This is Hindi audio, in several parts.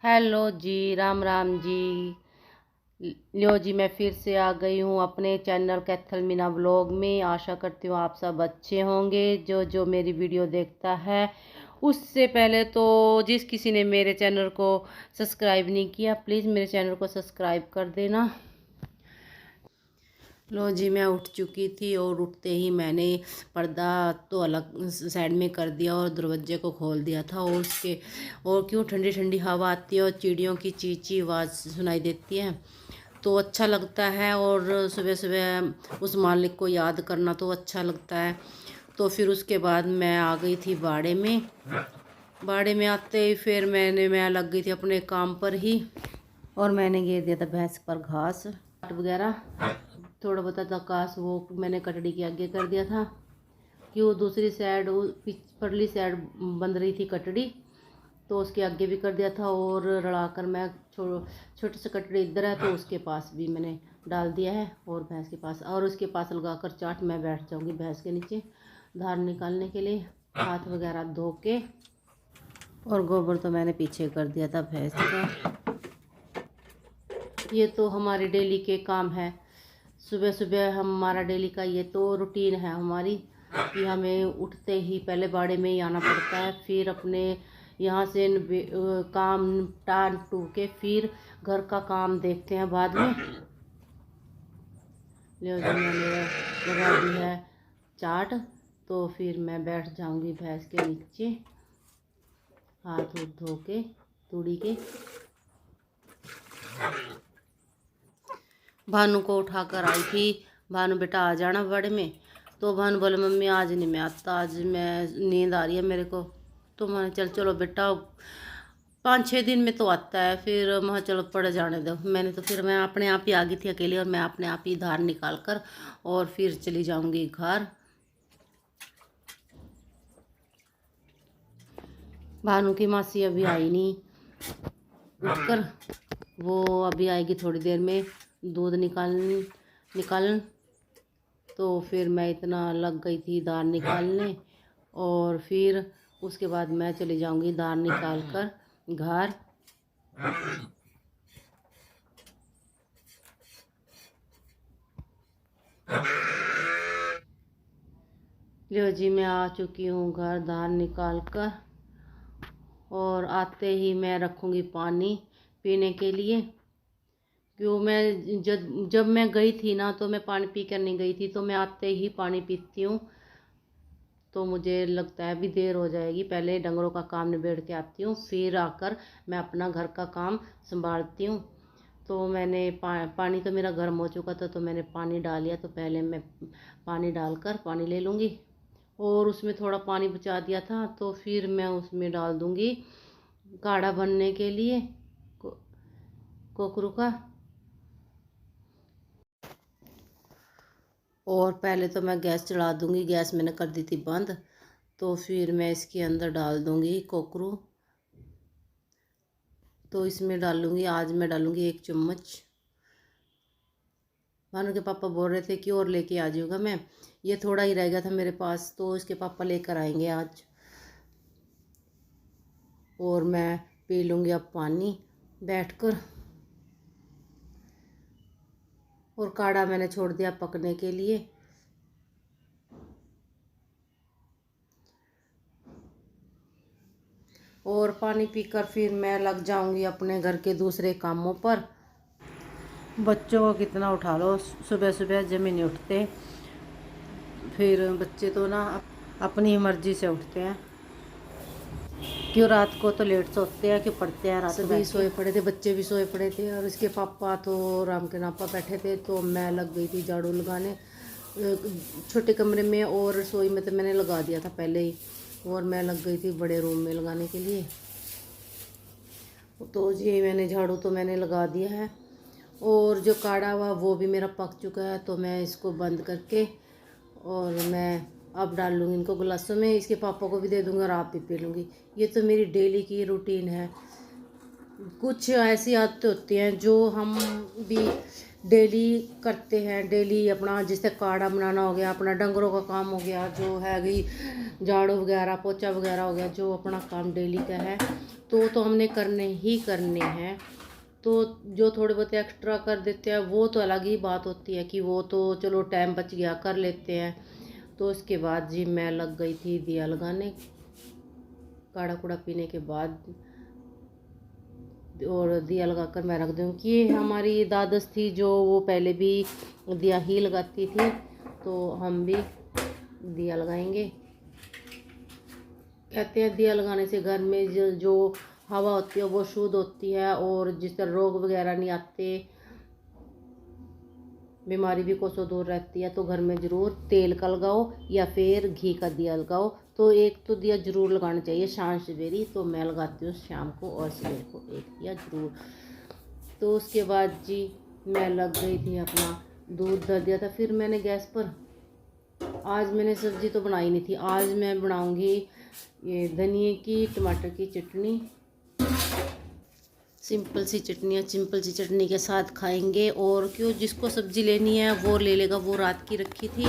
हेलो जी, राम राम जी। लो जी, मैं फिर से आ गई हूँ अपने चैनल कैथल मीना व्लॉग में। आशा करती हूँ आप सब अच्छे होंगे। जो जो मेरी वीडियो देखता है, उससे पहले तो जिस किसी ने मेरे चैनल को सब्सक्राइब नहीं किया, प्लीज़ मेरे चैनल को सब्सक्राइब कर देना। लो जी, मैं उठ चुकी थी और उठते ही मैंने पर्दा तो अलग साइड में कर दिया और दरवाजे को खोल दिया था। और क्यों ठंडी ठंडी हवा आती है और चिड़ियों की चींची आवाज़ सुनाई देती है तो अच्छा लगता है। और सुबह सुबह उस मालिक को याद करना तो अच्छा लगता है। तो फिर उसके बाद मैं आ गई थी बाड़े में। बाड़े में आते ही फिर मैं लग गई थी अपने काम पर ही। और मैंने घेर दिया था भैंस पर घास वगैरह। थोड़ा बहुत घास वो मैंने कटड़ी के आगे कर दिया था कि वो दूसरी साइड, परली साइड बंद रही थी कटड़ी, तो उसके आगे भी कर दिया था। और रला कर मैं छोटे से कटड़ी इधर है तो उसके पास भी मैंने डाल दिया है। और भैंस के पास और उसके पास लगा कर चाट मैं बैठ जाऊंगी भैंस के नीचे धार निकालने के लिए, हाथ वगैरह धो के। और गोबर तो मैंने पीछे कर दिया था भैंस का। ये तो हमारे डेली के काम है। सुबह सुबह हमारा डेली का ये तो रूटीन है हमारी कि हमें उठते ही पहले बाड़े में ही आना पड़ता है। फिर अपने यहाँ से काम टाल टू के फिर घर का काम देखते हैं बाद में। ले मैंने लगा दी है चाट, तो फिर मैं बैठ जाऊंगी भैंस के नीचे हाथ धो के तूड़ी के। भानु को उठाकर आई थी, भानु बेटा आ जाना बड़े में। तो भानु बोले मम्मी आज नहीं मैं आता, आज मैं नींद आ रही है मेरे को। तो मैंने चलो बेटा 5-6 दिन में तो आता है। फिर मैं चलो पड़ जाने दो। मैं अपने आप ही आ गई थी अकेली और मैं अपने आप ही धार निकाल कर और फिर चली जाऊंगी घर। भानु की मासी अभी आई नहीं उठकर, वो अभी आएगी थोड़ी देर में दूध निकालन। तो फिर मैं इतना लग गई थी दार निकालने और फिर उसके बाद मैं चली जाऊंगी दार निकाल कर घर। लो जी, मैं आ चुकी हूँ घर दार निकाल कर। और आते ही मैं रखूँगी पानी पीने के लिए। क्यों मैं जब मैं गई थी ना तो मैं पानी पी कर नहीं गई थी, तो मैं आते ही पानी पीती हूँ। तो मुझे लगता है अभी देर हो जाएगी, पहले डंगरों का काम निबेड़ के आती हूँ फिर आकर मैं अपना घर का काम संभालती हूँ। तो मैंने पानी तो मेरा गर्म हो चुका था तो मैंने पानी डाल लिया। तो पहले मैं पानी डालकर पानी ले लूँगी। और उसमें थोड़ा पानी बचा दिया था तो फिर मैं उसमें डाल दूँगी काढ़ा बनने के लिए कोकरू का। और पहले तो मैं गैस चला दूँगी, गैस मैंने कर दी थी बंद। तो फिर मैं इसके अंदर डाल दूँगी कोकरू। तो इसमें डालूँगी, आज मैं डालूँगी 1 चम्मच। भानु के पापा बोल रहे थे कि और लेके आ जाऊँगा मैं, ये थोड़ा ही रह गया था मेरे पास तो इसके पापा लेकर आएंगे आज। और मैं पी लूँगी अब पानी बैठकर। और काढ़ा मैंने छोड़ दिया पकने के लिए। और पानी पीकर फिर मैं लग जाऊंगी अपने घर के दूसरे कामों पर। बच्चों को कितना उठा लो, सुबह सुबह जमी नहीं उठते। फिर बच्चे तो ना अपनी मर्जी से उठते हैं। क्यों रात को तो लेट सोते हैं, क्यों पढ़ते हैं रात। सभी सोए पड़े थे, बच्चे भी सोए पड़े थे और इसके पापा तो राम के नापा बैठे थे। तो मैं लग गई थी झाड़ू लगाने छोटे कमरे में, और रसोई में तो मैंने लगा दिया था पहले ही। और मैं लग गई थी बड़े रूम में लगाने के लिए। तो ये मैंने झाड़ू तो मैंने लगा दिया है। और जो काढ़ा हुआ वो भी मेरा पक चुका है। तो मैं इसको बंद करके और मैं अब डाल लूँगी इनको गिलासों में, इसके पापा को भी दे दूँगी और आप भी पी लूँगी। ये तो मेरी डेली की रूटीन है। कुछ ऐसी आदतें होती हैं जो हम भी डेली करते हैं। डेली अपना जैसे काढ़ा बनाना हो गया, अपना डंगरों का काम हो गया, जो है गई झाड़ू वगैरह पोछा वगैरह हो गया, जो अपना काम डेली का है तो हमने करने ही करने हैं। तो जो थोड़े बहुत एक्स्ट्रा कर देते हैं वो तो अलग ही बात होती है कि वो तो चलो टाइम बच गया कर लेते हैं। तो उसके बाद जी मैं लग गई थी दिया लगाने, काढ़ा कूड़ा पीने के बाद, और दिया लगाकर मैं रख दूँ कि हमारी दादस थी जो वो पहले भी दिया ही लगाती थी, तो हम भी दिया लगाएंगे। कहते हैं दिया लगाने से घर में जो हवा होती है वो शुद्ध होती है और जिस तरह रोग वगैरह नहीं आते, बीमारी भी कोसों दूर रहती है। तो घर में ज़रूर तेल का लगाओ या फिर घी का दिया लगाओ। तो एक तो दिया ज़रूर लगाना चाहिए शाम सवेरे, तो मैं लगाती हूँ शाम को और सवेरे को एक दिया ज़रूर। तो उसके बाद जी मैं लग गई थी अपना दूध धर दिया था। फिर मैंने गैस पर, आज मैंने सब्ज़ी तो बनाई नहीं थी, आज मैं बनाऊँगी ये धनिए की टमाटर की चटनी। सिंपल सी चटनी है, सिंपल सी चटनी के साथ खाएंगे। और क्यों जिसको सब्ज़ी लेनी है वो ले लेगा, वो रात की रखी थी।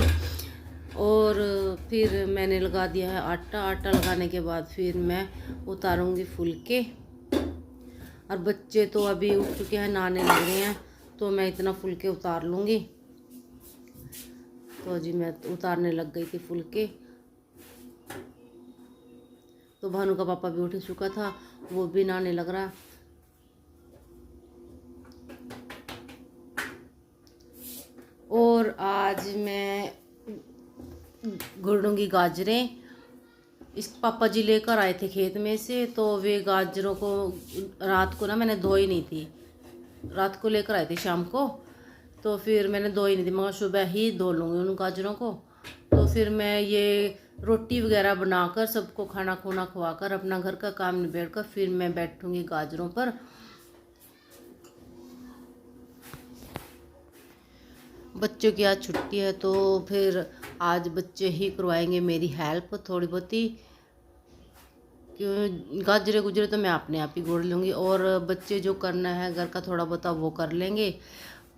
और फिर मैंने लगा दिया है आटा। आटा लगाने के बाद फिर मैं उतारूंगी फुलके। और बच्चे तो अभी उठ चुके हैं, नहाने लग रहे हैं, तो मैं इतना फुलके उतार लूँगी। तो जी मैं उतारने लग गई थी फुलके। तो भानु का पापा भी उठ चुका था, वो भी नहाने लग रहा। और आज मैं घोड़ूंगी गाजरें। इस पापा जी लेकर आए थे खेत में से, तो वे गाजरों को रात को ना मैंने धोई नहीं थी, रात को लेकर आए थे शाम को, तो फिर मैंने धोई नहीं थी, मगर सुबह ही धो लूँगी उन गाजरों को। तो फिर मैं ये रोटी वगैरह बनाकर सबको खाना खुना खवाकर अपना घर का काम निबेड़ कर फिर मैं बैठूँगी गाजरों पर। बच्चों की आज छुट्टी है तो फिर आज बच्चे ही करवाएंगे मेरी हेल्प थोड़ी बहुत ही, क्यों गाजरे गुजरे तो मैं अपने आप ही गोड़ लूँगी और बच्चे जो करना है घर का थोड़ा बहुत वो कर लेंगे।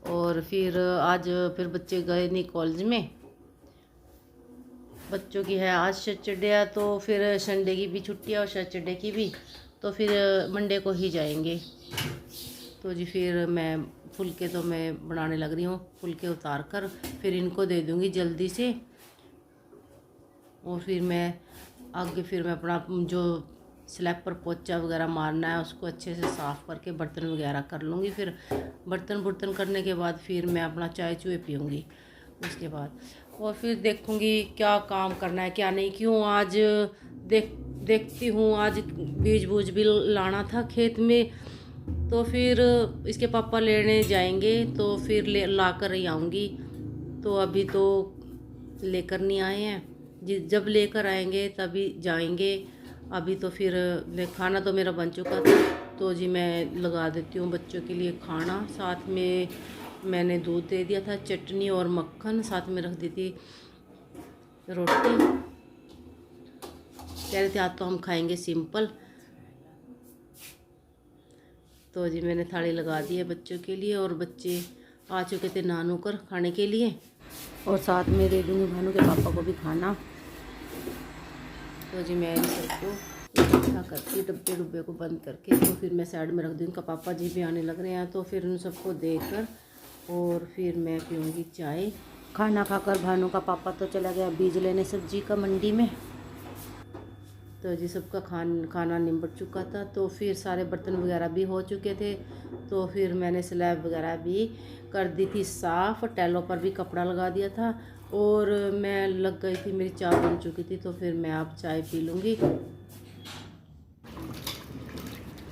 और फिर आज फिर बच्चे गए नहीं कॉलेज में, बच्चों की है आज सैटरडे है, तो फिर संडे की भी छुट्टी है और सैटरडे की भी, तो फिर मंडे को ही जाएंगे। तो जी फिर मैं फुलके तो मैं बनाने लग रही हूँ, फुलके उतार कर फिर इनको दे दूँगी जल्दी से। और फिर मैं आगे फिर मैं अपना जो स्लैब पर पोछा वगैरह मारना है उसको अच्छे से साफ़ करके बर्तन वगैरह कर लूँगी। फिर बर्तन करने के बाद फिर मैं अपना चाय चूए पीऊँगी उसके बाद। और फिर देखूँगी क्या काम करना है क्या नहीं, क्यों आज देखती हूँ आज बीज बूज भी लाना था खेत में, तो फिर इसके पापा लेने जाएंगे तो फिर ला कर ही आऊँगी। तो अभी तो लेकर नहीं आए हैं, जब लेकर आएंगे तभी जाएंगे। अभी तो फिर खाना तो मेरा बन चुका था, तो जी मैं लगा देती हूँ बच्चों के लिए खाना। साथ में मैंने दूध दे दिया था, चटनी और मक्खन साथ में रख दी थी, रोटी। कह रहे थे आज तो हम खाएंगे सिंपल। तो जी मैंने थाली लगा दी है बच्चों के लिए और बच्चे आ चुके थे नानू कर खाने के लिए, और साथ में दे दूँगी भानु के पापा को भी खाना। तो जी मैं इन सबको इकट्ठा करके डब्बे को बंद करके तो फिर मैं साइड में रख दूँगी। का पापा जी भी आने लग रहे हैं, तो फिर उन सबको देकर और फिर मैं पीऊँगी चाय। खाना खाकर भानु का पापा तो चला गया बीज लेने सब्जी का मंडी में। तो जी सबका खाना निपट चुका था, तो फिर सारे बर्तन वगैरह भी हो चुके थे। तो फिर मैंने स्लैब वगैरह भी कर दी थी साफ़, टैलों पर भी कपड़ा लगा दिया था और मैं लग गई थी, मेरी चाय बन चुकी थी। तो फिर मैं अब चाय पी लूँगी।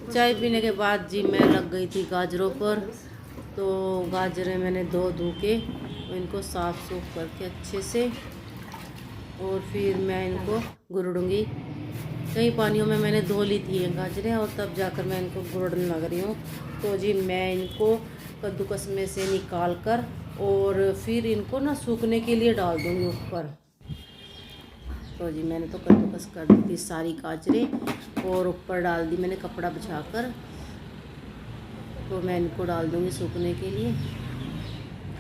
चाय पीने के बाद जी मैं लग गई थी गाजरों पर। तो गाजरें मैंने धो के इनको साफ़ सूफ करके अच्छे से, और फिर मैं इनको गुरड़ूँगी। कई पानियों में मैंने धो ली थी गाजरें और तब जाकर मैं इनको गुरड़ने लग रही हूँ। तो जी मैं इनको कद्दूकस में से निकाल कर और फिर इनको ना सूखने के लिए डाल दूँगी ऊपर। तो जी मैंने तो कद्दूकस कर दी थी सारी गाजरें और ऊपर डाल दी मैंने कपड़ा बिछाकर। तो मैं इनको डाल दूँगी सूखने के लिए।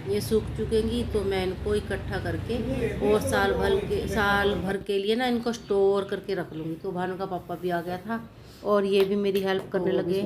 ये सूख चुकेंगी तो मैं इनको इकट्ठा करके और साल भर के लिए ना इनको स्टोर करके रख लूँगी। तो भानु का पापा भी आ गया था और ये भी मेरी हेल्प करने लगे।